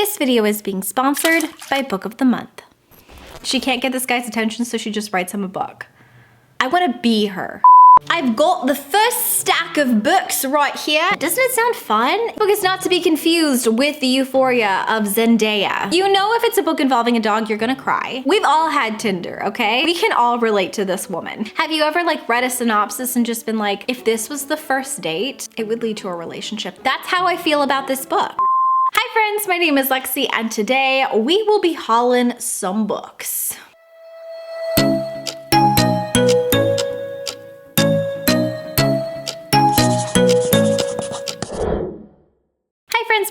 This video is being sponsored by Book of the Month. She can't get this guy's attention, so she just writes him a book. I want to be her. I've got the first stack of books right here. Doesn't it sound fun? The book is not to be confused with the Euphoria of Zendaya. You know if it's a book involving a dog, you're gonna cry. We've all had Tinder, okay? We can all relate to this woman. Have you ever read a synopsis and just been like, if this was the first date, it would lead to a relationship? That's how I feel about this book. Hi friends, my name is Lexi and today we will be hauling some books.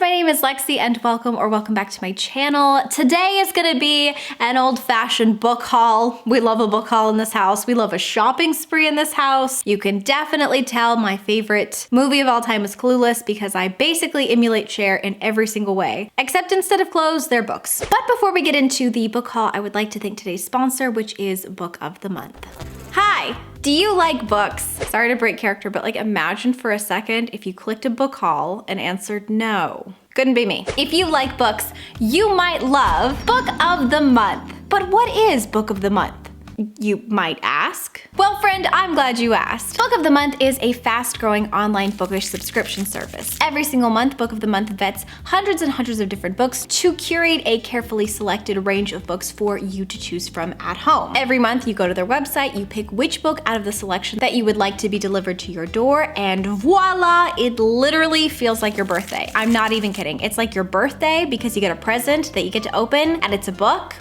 My name is Lexi and welcome back to my channel. Today is gonna be an old-fashioned book haul. We love a book haul in this house. We love a shopping spree in this house. You can definitely tell my favorite movie of all time is Clueless because I basically emulate Cher in every single way, except instead of clothes, they're books. But before we get into the book haul, I would like to thank today's sponsor, which is Book of the Month. Hi! Do you like books? Sorry to break character, but imagine for a second if you clicked a book haul and answered no. Couldn't be me. If you like books, you might love Book of the Month. But what is Book of the Month? You might ask. Well, friend, I'm glad you asked. Book of the Month is a fast-growing online bookish subscription service. Every single month, Book of the Month vets hundreds and hundreds of different books to curate a carefully selected range of books for you to choose from at home. Every month, you go to their website, you pick which book out of the selection that you would like to be delivered to your door, and voila, it literally feels like your birthday. I'm not even kidding. It's like your birthday because you get a present that you get to open, and it's a book.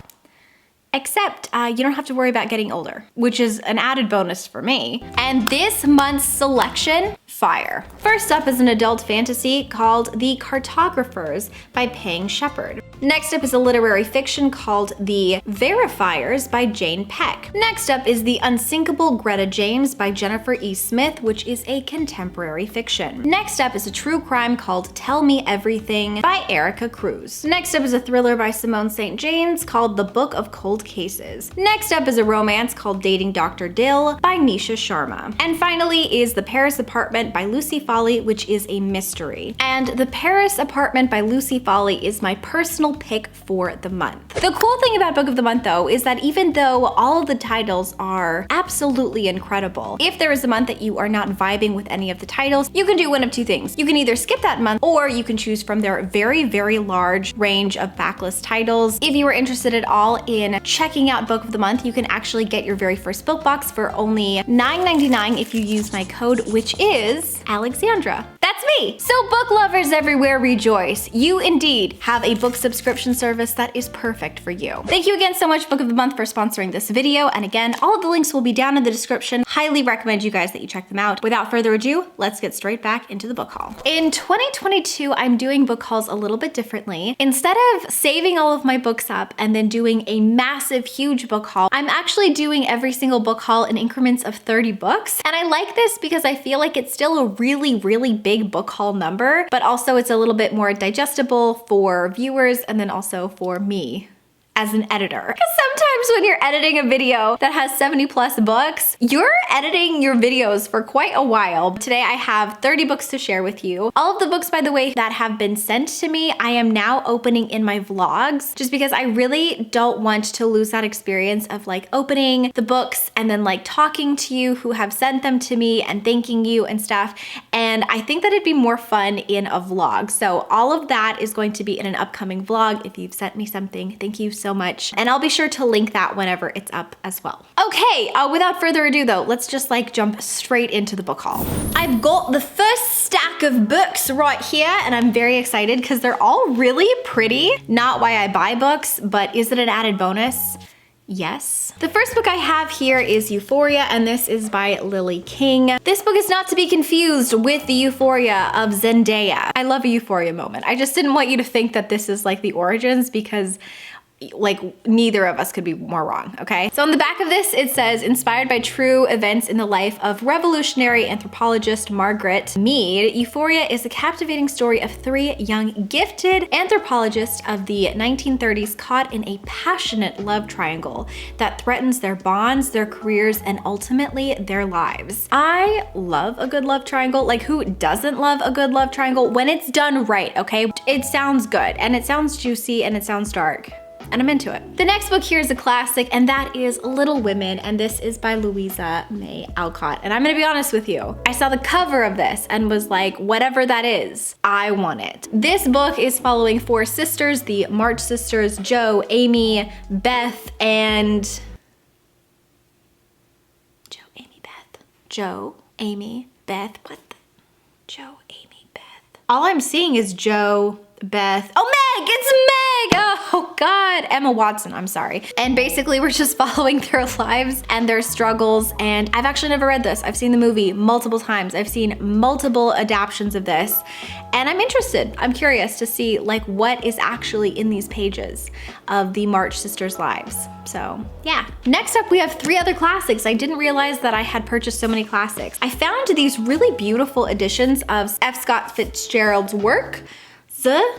Except you don't have to worry about getting older, which is an added bonus for me. And this month's selection, fire. First up is an adult fantasy called The Cartographers by Pang Shepard. Next up is a literary fiction called The Verifiers by Jane Peck. Next up is The Unsinkable Greta James by Jennifer E. Smith, which is a contemporary fiction. Next up is a true crime called Tell Me Everything by Erica Cruz. Next up is a thriller by Simone St. James called The Book of Cold Cases. Next up is a romance called Dating Dr. Dill by Nisha Sharma. And finally is The Paris Apartment by Lucy Foley, which is a mystery. And The Paris Apartment by Lucy Foley is my personal pick for the month. The cool thing about Book of the Month though is that even though all of the titles are absolutely incredible, if there is a month that you are not vibing with any of the titles, you can do one of two things. You can either skip that month or you can choose from their very, very large range of backlist titles. If you are interested at all in checking out Book of the Month, you can actually get your very first book box for only $9.99 if you use my code, which is Alexandra. That's me! So book lovers everywhere rejoice. You indeed have a book subscription service that is perfect for you. Thank you again so much, Book of the Month, for sponsoring this video. And again, all of the links will be down in the description. Highly recommend you guys that you check them out. Without further ado, let's get straight back into the book haul. In 2022, I'm doing book hauls a little bit differently. Instead of saving all of my books up and then doing a massive, huge book haul, I'm actually doing every single book haul in increments of 30 books. And I like this because I feel like it's still a really, really big book haul number, but also it's a little bit more digestible for viewers and then also for me as an editor. Because sometimes when you're editing a video that has 70+ books, you're editing your videos for quite a while. Today I have 30 books to share with you. All of the books, by the way, that have been sent to me, I am now opening in my vlogs, just because I really don't want to lose that experience of opening the books and then talking to you who have sent them to me and thanking you and stuff. And I think that it'd be more fun in a vlog. So all of that is going to be in an upcoming vlog. If you've sent me something, thank you so much. And I'll be sure to link that whenever it's up as well. Okay, without further ado though, let's just jump straight into the book haul. I've got the first stack of books right here and I'm very excited because they're all really pretty. Not why I buy books, but is it an added bonus? Yes. The first book I have here is Euphoria, and this is by Lily King. This book is not to be confused with the Euphoria of Zendaya. I love a Euphoria moment. I just didn't want you to think that this is the origins because like neither of us could be more wrong, okay? So on the back of this, it says, inspired by true events in the life of revolutionary anthropologist Margaret Mead, Euphoria is a captivating story of three young, gifted anthropologists of the 1930s caught in a passionate love triangle that threatens their bonds, their careers, and ultimately their lives. I love a good love triangle. Like, who doesn't love a good love triangle when it's done right, okay? It sounds good, and it sounds juicy, and it sounds dark, and I'm into it. The next book here is a classic, and that is Little Women, and this is by Louisa May Alcott. And I'm gonna be honest with you, I saw the cover of this and was like, whatever that is, I want it. This book is following four sisters, the March sisters, Jo, Amy, Beth, and Jo, Amy, Beth, what the? Jo, Amy, Beth. All I'm seeing is Jo, Beth. Oh, Meg, it's Meg! Oh God, Emma Watson, I'm sorry. And basically we're just following their lives and their struggles. And I've actually never read this. I've seen the movie multiple times. I've seen multiple adaptions of this. And I'm interested. I'm curious to see like what is actually in these pages of the March sisters' lives. So yeah. Next up, we have three other classics. I didn't realize that I had purchased so many classics. I found these really beautiful editions of F Scott Fitzgerald's work.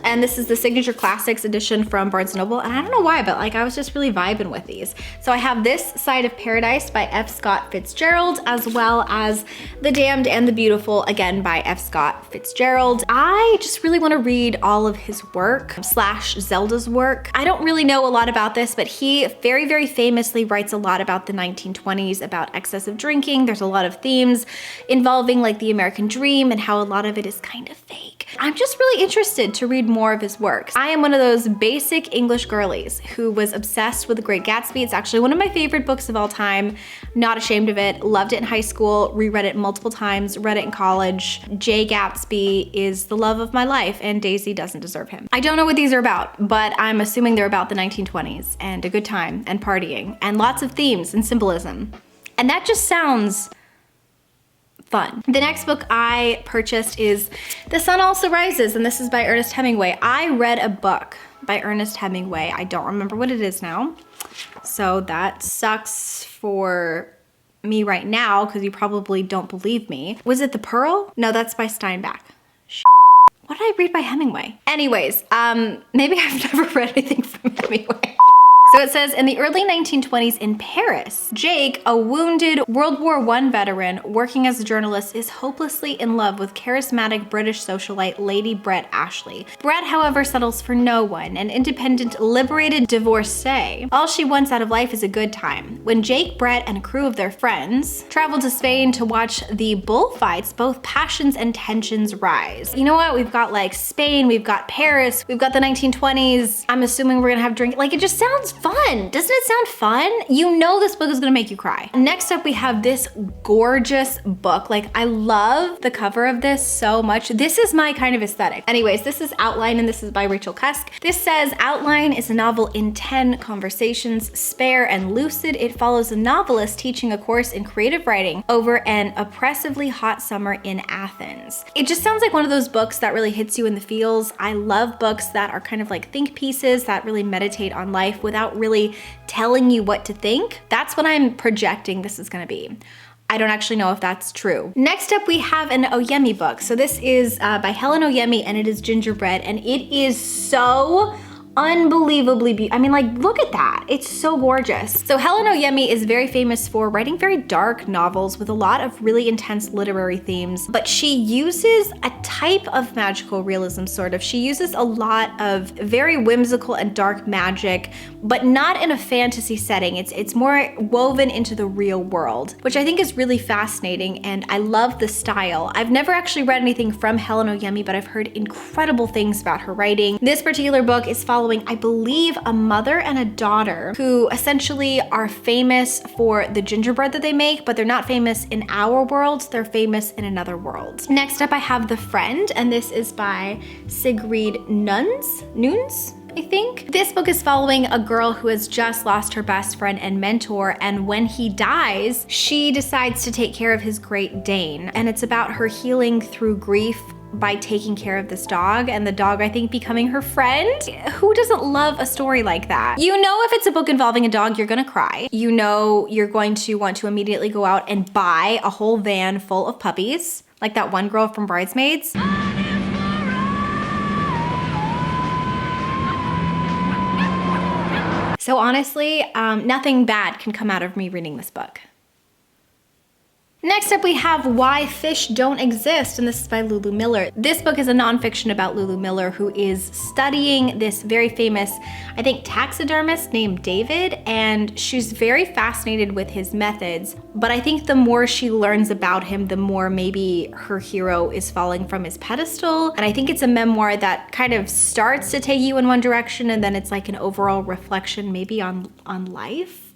And this is the Signature Classics edition from Barnes & Noble. And I don't know why, but like I was just really vibing with these. So I have this Side of Paradise by F Scott Fitzgerald, as well as The Damned and the Beautiful, again by F Scott Fitzgerald. I just really want to read all of his work / Zelda's work. I don't really know a lot about this, but he very, very famously writes a lot about the 1920s, about excessive drinking. There's a lot of themes involving like the American dream and how a lot of it is kind of fake. I'm just really interested to read more of his works. I am one of those basic English girlies who was obsessed with The Great Gatsby. It's actually one of my favorite books of all time. Not ashamed of it. Loved it in high school, reread it multiple times, read it in college. Jay Gatsby is the love of my life, and Daisy doesn't deserve him. I don't know what these are about, but I'm assuming they're about the 1920s and a good time and partying and lots of themes and symbolism. And that just sounds fun. The next book I purchased is The Sun Also Rises, and this is by Ernest Hemingway. I read a book by Ernest Hemingway. I don't remember what it is now. So that sucks for me right now because you probably don't believe me. Was it The Pearl? No, that's by Steinbeck. What did I read by Hemingway? Anyways, maybe I've never read anything from Hemingway. So it says, in the early 1920s in Paris, Jake, a wounded World War I veteran working as a journalist, is hopelessly in love with charismatic British socialite Lady Brett Ashley. Brett, however, settles for no one, an independent, liberated divorcee. All she wants out of life is a good time. When Jake, Brett, and a crew of their friends travel to Spain to watch the bullfights, both passions and tensions rise. You know what? We've got like Spain, we've got Paris, we've got the 1920s. I'm assuming we're gonna have drink. Like, it just sounds fun. Doesn't it sound fun? You know this book is gonna make you cry. Next up, we have this gorgeous book. Like, I love the cover of this so much. This is my kind of aesthetic. Anyways, this is Outline, and this is by Rachel Cusk. This says, Outline is a novel in 10 conversations, spare and lucid. It follows a novelist teaching a course in creative writing over an oppressively hot summer in Athens. It just sounds like one of those books that really hits you in the feels. I love books that are kind of like think pieces that really meditate on life without really telling you what to think. That's what I'm projecting this is gonna be. I don't actually know if that's true. Next up, we have an Oyeyemi book. So this is by Helen Oyeyemi, and it is Gingerbread, and it is so unbelievably beautiful. I mean, like, look at that. It's so gorgeous. So Helen Oyeyemi is very famous for writing very dark novels with a lot of really intense literary themes, but she uses a type of magical realism, sort of. She uses a lot of very whimsical and dark magic, but not in a fantasy setting. It's more woven into the real world, which I think is really fascinating, and I love the style. I've never actually read anything from Helen Oyeyemi, but I've heard incredible things about her writing. This particular book is following, I believe, a mother and a daughter who essentially are famous for the gingerbread that they make, but they're not famous in our world, they're famous in another world. Next up, I have The Friend, and this is by Sigrid Nunes, I think. This book is following a girl who has just lost her best friend and mentor, and when he dies, she decides to take care of his Great Dane, and it's about her healing through grief by taking care of this dog, and the dog, I think, becoming her friend. Who doesn't love a story like that? You know, if it's a book involving a dog, you're gonna cry. You know you're going to want to immediately go out and buy a whole van full of puppies, like that one girl from Bridesmaids. So honestly, nothing bad can come out of me reading this book. Next up, we have Why Fish Don't Exist, and this is by Lulu Miller. This book is a nonfiction about Lulu Miller, who is studying this very famous, I think, taxidermist named David, and she's very fascinated with his methods. But I think the more she learns about him, the more maybe her hero is falling from his pedestal. And I think it's a memoir that kind of starts to take you in one direction, and then it's like an overall reflection maybe on life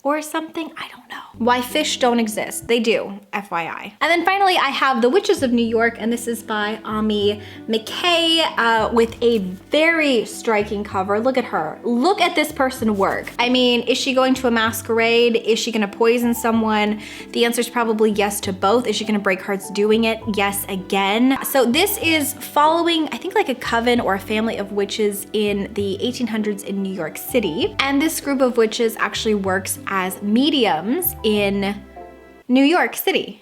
or something, I don't know. Why Fish Don't Exist. They do, FYI. And then finally, I have The Witches of New York, and this is by Ami McKay with a very striking cover. Look at her. Look at this person work. I mean, is she going to a masquerade? Is she gonna poison someone? The answer is probably yes to both. Is she gonna break hearts doing it? Yes again. So this is following, I think, like a coven or a family of witches in the 1800s in New York City. And this group of witches actually works as mediums in New York City,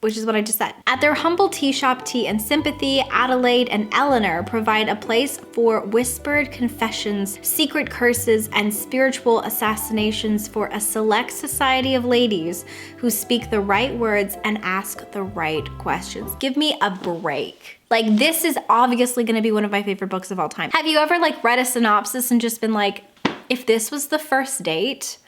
which is what I just said. At their humble tea shop, Tea and Sympathy, Adelaide and Eleanor provide a place for whispered confessions, secret curses, and spiritual assassinations for a select society of ladies who speak the right words and ask the right questions. Give me a break. Like, this is obviously gonna be one of my favorite books of all time. Have you ever like read a synopsis and just been like, if this was the first date,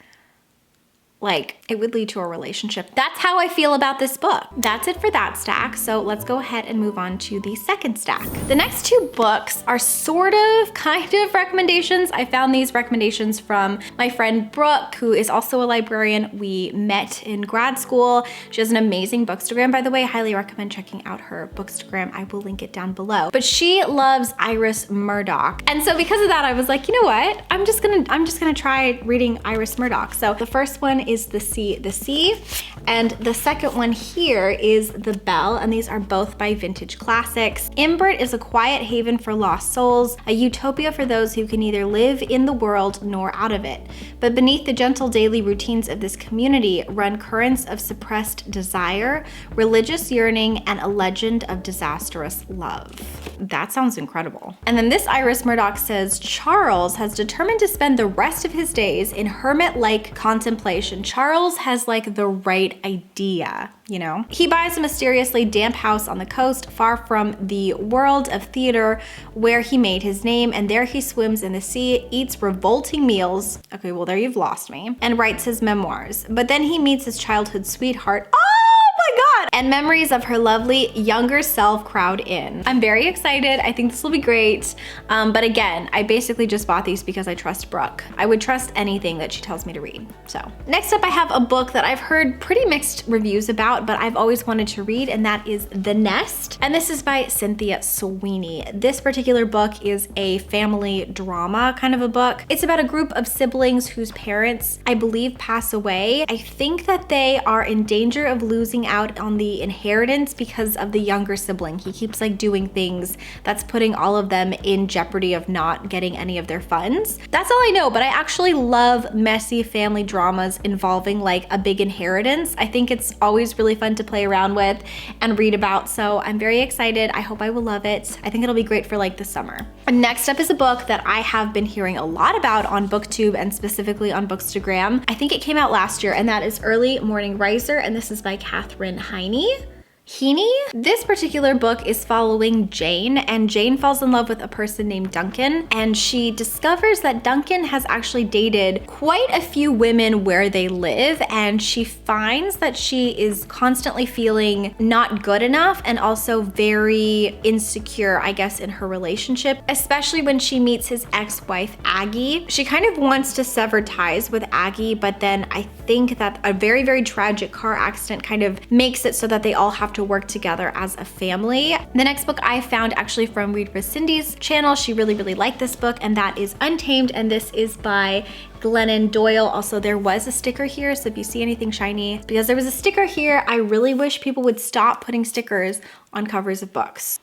like, it would lead to a relationship? That's how I feel about this book. That's it for that stack, so let's go ahead and move on to the second stack. The next two books are sort of, kind of recommendations. I found these recommendations from my friend Brooke, who is also a librarian. We met in grad school. She has an amazing bookstagram, by the way. I highly recommend checking out her bookstagram. I will link it down below. But she loves Iris Murdoch. And so because of that, I was like, you know what? I'm just gonna try reading Iris Murdoch. So the first one is The Sea, and the second one here is The Bell, and these are both by Vintage Classics. Imbert is a quiet haven for lost souls, a utopia for those who can neither live in the world nor out of it. But beneath the gentle daily routines of this community run currents of suppressed desire, religious yearning, and a legend of disastrous love. That sounds incredible. And then this Iris Murdoch says, Charles has determined to spend the rest of his days in hermit-like contemplation. Charles has like the right idea, you know? He buys a mysteriously damp house on the coast, far from the world of theater where he made his name, and there he swims in the sea, eats revolting meals. Okay, well, there you've lost me. And writes his memoirs. But then he meets his childhood sweetheart. Oh my God! And memories of her lovely younger self crowd in. I'm very excited. I think this will be great. But again, I basically just bought these because I trust Brooke. I would trust anything that she tells me to read. So next up, I have a book that I've heard pretty mixed reviews about, but I've always wanted to read, and that is The Nest. And this is by Cynthia Sweeney. This particular book is a family drama kind of a book. It's about a group of siblings whose parents, I believe, pass away. I think that they are in danger of losing out on the inheritance because of the younger sibling. He keeps like doing things that's putting all of them in jeopardy of not getting any of their funds. That's all I know, but I actually love messy family dramas involving like a big inheritance. I think it's always really fun to play around with and read about, so I'm very excited. I hope I will love it. I think it'll be great for like the summer. Next up is a book that I have been hearing a lot about on Booktube and specifically on Bookstagram. I think it came out last year, and that is Early Morning Riser, and this is by Katherine Heaney. This particular book is following Jane, and Jane falls in love with a person named Duncan, and she discovers that Duncan has actually dated quite a few women where they live, and she finds that she is constantly feeling not good enough and also very insecure, I guess, in her relationship, especially when she meets his ex-wife, Aggie. She kind of wants to sever ties with Aggie, but then I think that a very, very tragic car accident kind of makes it so that they all have to work together as a family. The next book I found actually from Read with Cindy's channel. She really, really liked this book, and that is Untamed, and this is by Glennon Doyle. Also, there was a sticker here, so if you see anything shiny, because there was a sticker here, I really wish people would stop putting stickers on covers of books.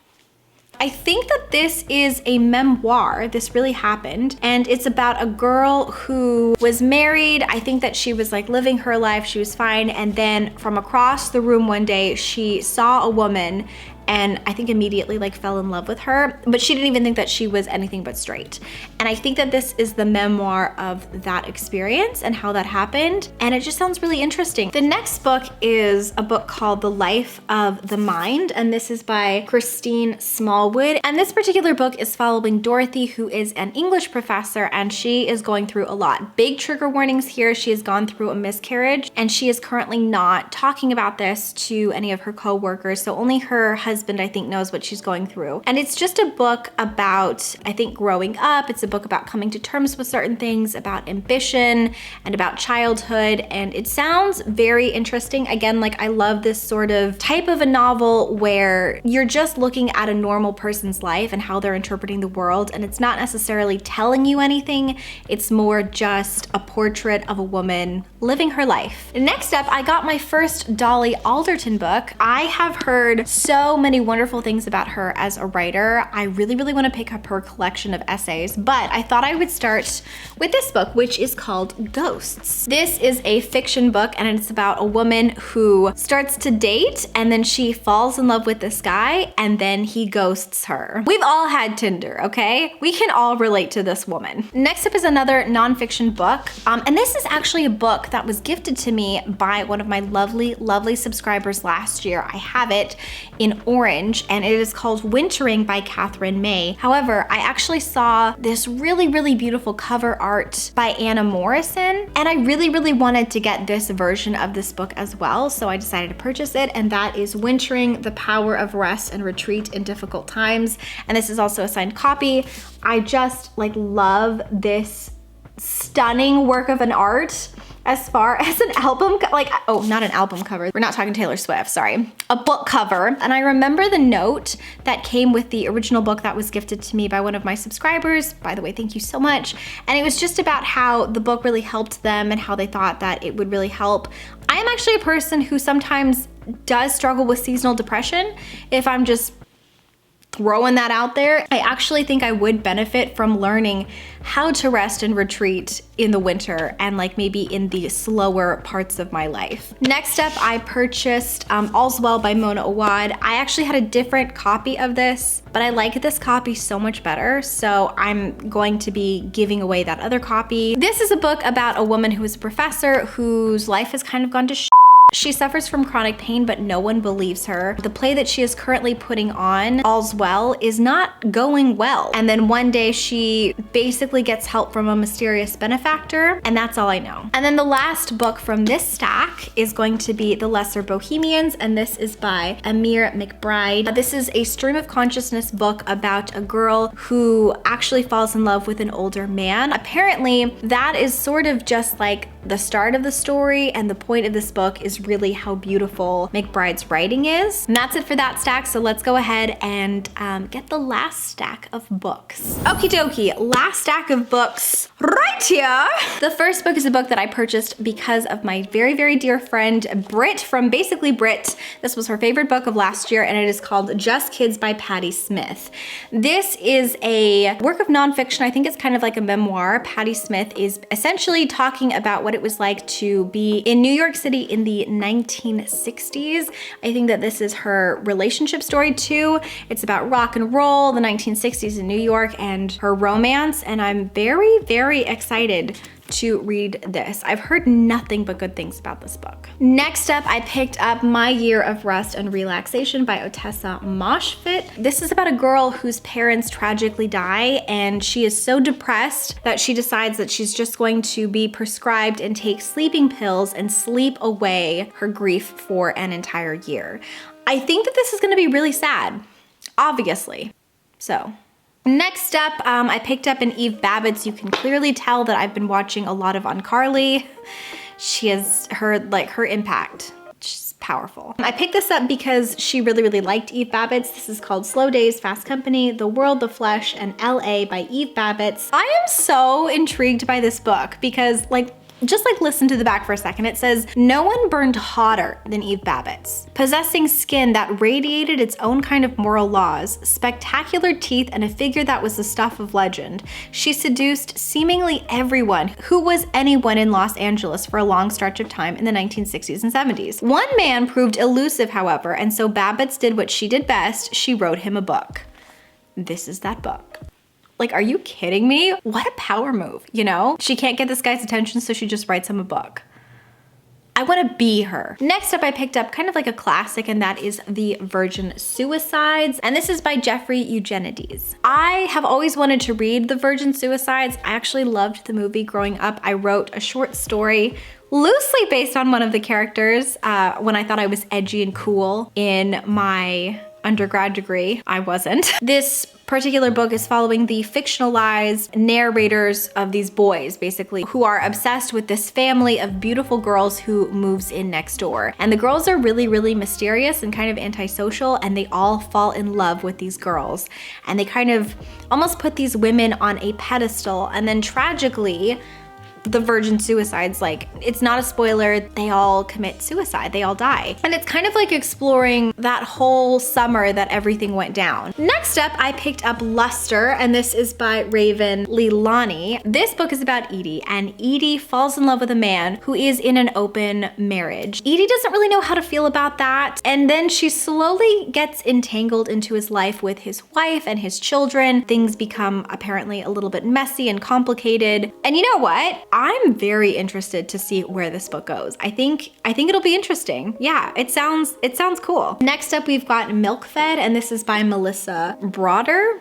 I think that this is a memoir. This really happened. And it's about a girl who was married. I think that she was like living her life. She was fine. And then from across the room one day, she saw a woman and I think immediately like fell in love with her, but she didn't even think that she was anything but straight. And I think that this is the memoir of that experience and how that happened. And it just sounds really interesting. The next book is a book called The Life of the Mind. And this is by Christine Smallwood. And this particular book is following Dorothy, who is an English professor, and she is going through a lot. Big trigger warnings here. She has gone through a miscarriage and she is currently not talking about this to any of her co-workers. So only her husband, I think, knows what she's going through. And it's just a book about, I think, growing up. It's a book about coming to terms with certain things, about ambition and about childhood. And it sounds very interesting. Again, like I love this sort of type of a novel where you're just looking at a normal person's life and how they're interpreting the world. And it's not necessarily telling you anything. It's more just a portrait of a woman living her life. Next up, I got my first Dolly Alderton book. I have heard so many wonderful things about her as a writer. I really want to pick up her collection of essays, but I thought I would start with this book, which is called Ghosts. This is a fiction book and it's about a woman who starts to date and then she falls in love with this guy and then he ghosts her. We've all had Tinder, okay? We can all relate to this woman. Next up is another nonfiction book. And this is actually a book that was gifted to me by one of my lovely subscribers last year. I have it in orange and it is called Wintering by Catherine May. However, I actually saw this really beautiful cover art by Anna Morrison and I really wanted to get this version of this book as well, so I decided to purchase it, and that is Wintering: The Power of Rest and Retreat in Difficult Times. And this is also a signed copy. I just like love this stunning work of an art. As far as an album, not an album cover. We're not talking Taylor Swift, sorry. A book cover. And I remember the note that came with the original book that was gifted to me by one of my subscribers. By the way, thank you so much. And it was just about how the book really helped them and how they thought that it would really help. I am actually a person who sometimes does struggle with seasonal depression. If I'm just throwing that out there, I actually think I would benefit from learning how to rest and retreat in the winter and like maybe in the slower parts of my life. Next up, I purchased All's Well by Mona Awad. I actually had a different copy of this, but I like this copy so much better, so I'm going to be giving away that other copy. This is a book about a woman who is a professor whose life has kind of gone to shit. She suffers from chronic pain, but no one believes her. The play that she is currently putting on, All's Well, is not going well. And then one day she basically gets help from a mysterious benefactor, and that's all I know. And then the last book from this stack is going to be The Lesser Bohemians, and this is by Amir McBride. This is a stream of consciousness book about a girl who actually falls in love with an older man. Apparently, that is sort of just like the start of the story, and the point of this book is really how beautiful McBride's writing is. And that's it for that stack, so let's go ahead and get the last stack of books. Okie dokie, last stack of books right here. The first book is a book that I purchased because of my very dear friend Brit from Basically Brit. This was her favorite book of last year, and it is called Just Kids by Patti Smith. This is a work of nonfiction. I think it's kind of like a memoir. Patti Smith is essentially talking about what it was like to be in New York City in the 1960s. I think that this is her relationship story too. It's about rock and roll, the 1960s in New York, and her romance, and I'm very excited to read this. I've heard nothing but good things about this book. Next up, I picked up My Year of Rest and Relaxation by Otessa Moshfit. This is about a girl whose parents tragically die, and she is so depressed that she decides that she's just going to be prescribed and take sleeping pills and sleep away her grief for an entire year. I think that this is gonna be really sad, obviously. So, next up, I picked up an Eve Babbitt's. You can clearly tell that I've been watching a lot of iCarly. She has her impact. She's powerful. I picked this up because she really liked Eve Babbitt's. This is called Slow Days, Fast Company, The World, the Flesh, and LA by Eve Babbitt's. I am so intrigued by this book because just like listen to the back for a second. It says, "No one burned hotter than Eve Babbitts. Possessing skin that radiated its own kind of moral laws, spectacular teeth, and a figure that was the stuff of legend, she seduced seemingly everyone who was anyone in Los Angeles for a long stretch of time in the 1960s and 70s. One man proved elusive, however, and so Babbitts did what she did best. She wrote him a book." This is that book. Like, are you kidding me? What a power move, you know? She can't get this guy's attention, so she just writes him a book. I want to be her. Next up, I picked up kind of like a classic, and that is The Virgin Suicides. And this is by Jeffrey Eugenides. I have always wanted to read The Virgin Suicides. I actually loved the movie growing up. I wrote a short story loosely based on one of the characters when I thought I was edgy and cool in my undergrad degree. I wasn't. This particular book is following the fictionalized narrators of these boys, basically, who are obsessed with this family of beautiful girls who moves in next door. And the girls are really, really mysterious and kind of antisocial, and they all fall in love with these girls. And they kind of almost put these women on a pedestal, and then tragically, the Virgin Suicides, like, it's not a spoiler, they all commit suicide, they all die. And it's kind of like exploring that whole summer that everything went down. Next up, I picked up Luster, and this is by Raven Leilani. This book is about Edie, and Edie falls in love with a man who is in an open marriage. Edie doesn't really know how to feel about that, and then she slowly gets entangled into his life with his wife and his children. Things become apparently a little bit messy and complicated. And you know what? I'm very interested to see where this book goes. I think it'll be interesting. Yeah, it sounds cool. Next up, we've got Milk Fed, and this is by Melissa Broder.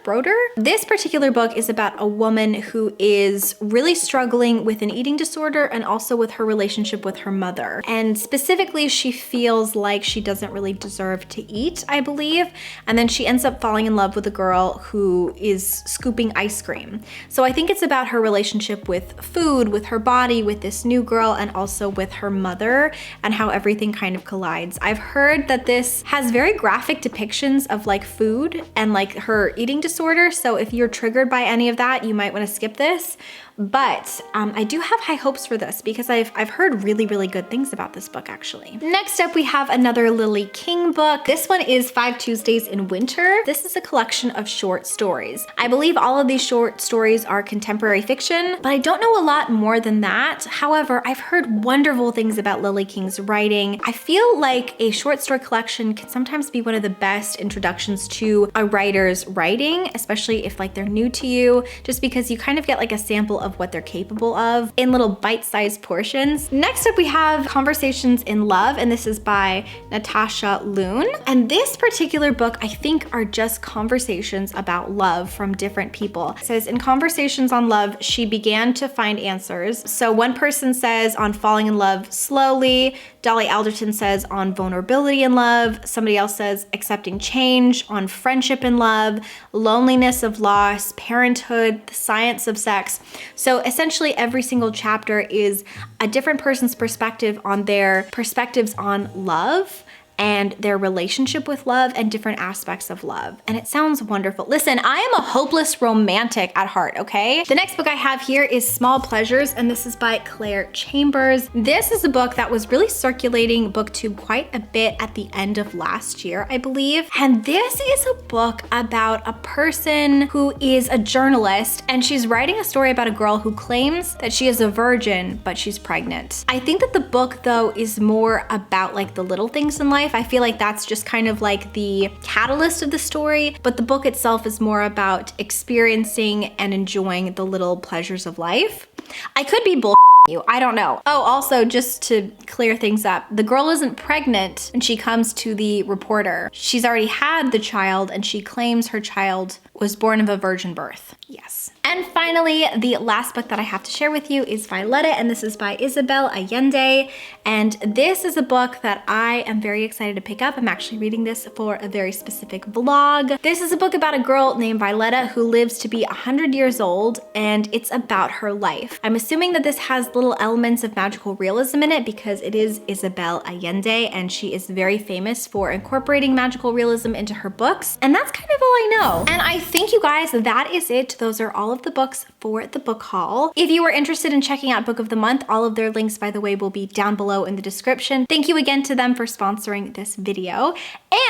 This particular book is about a woman who is really struggling with an eating disorder and also with her relationship with her mother. And specifically, she feels like she doesn't really deserve to eat, I believe. And then she ends up falling in love with a girl who is scooping ice cream. So I think it's about her relationship with food, with her body, with this new girl, and also with her mother, and how everything kind of collides. I've heard that this has very graphic depictions of like food and like her eating disorder, so if you're triggered by any of that, you might want to skip this. But I do have high hopes for this because I've heard really, really good things about this book, actually. Next up, we have another Lily King book. This one is 5 Tuesdays in Winter. This is a collection of short stories. I believe all of these short stories are contemporary fiction, but I don't know a lot more than that. However, I've heard wonderful things about Lily King's writing. I feel like a short story collection can sometimes be one of the best introductions to a writer's writing, especially if like they're new to you, just because you kind of get like a sample of what they're capable of in little bite-sized portions. Next up, we have Conversations in Love, and this is by Natasha Loon. And this particular book, I think, are just conversations about love from different people. It says, in Conversations on Love, she began to find answers. So one person says on falling in love slowly, Dolly Alderton says on vulnerability in love, somebody else says accepting change, on friendship in love, loneliness of loss, parenthood, the science of sex. So essentially every single chapter is a different person's perspective on their perspectives on love and their relationship with love and different aspects of love. And it sounds wonderful. Listen, I am a hopeless romantic at heart, okay? The next book I have here is Small Pleasures, and this is by Claire Chambers. This is a book that was really circulating Booktube quite a bit at the end of last year, I believe. And this is a book about a person who is a journalist, and she's writing a story about a girl who claims that she is a virgin, but she's pregnant. I think that the book, though, is more about like the little things in life. I feel like that's just kind of like the catalyst of the story, but the book itself is more about experiencing and enjoying the little pleasures of life. I could be bull you, I don't know. Oh, also just to clear things up, the girl isn't pregnant and she comes to the reporter. She's already had the child and she claims her child was born of a virgin birth. Yes. And finally, the last book that I have to share with you is Violetta, and this is by Isabel Allende. And this is a book that I am very excited to pick up. I'm actually reading this for a very specific vlog. This is a book about a girl named Violetta who lives to be 100 years old, and it's about her life. I'm assuming that this has little elements of magical realism in it because it is Isabel Allende, and she is very famous for incorporating magical realism into her books. And that's kind of all I know. And I think, you guys, that is it those are all of the books for the book haul. If you are interested in checking out Book of the Month, all of their links, by the way, will be down below in the description. Thank you again to them for sponsoring this video.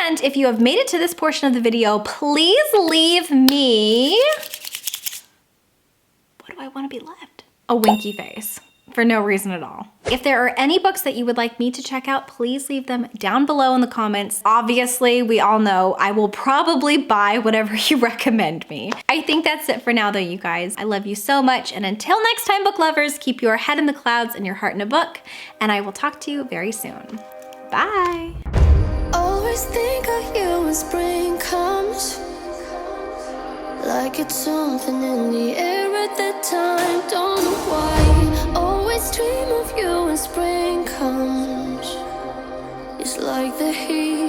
And if you have made it to this portion of the video, please leave me, what do I want to be left? A winky face. For no reason at all. If there are any books that you would like me to check out, please leave them down below in the comments. Obviously, we all know I will probably buy whatever you recommend me. I think that's it for now though, you guys. I love you so much, and until next time, book lovers, keep your head in the clouds and your heart in a book, and I will talk to you very soon. Bye. Always think of you when spring comes, like it's something in the air at that time, don't know why. Always dream of you when spring comes. It's like the heat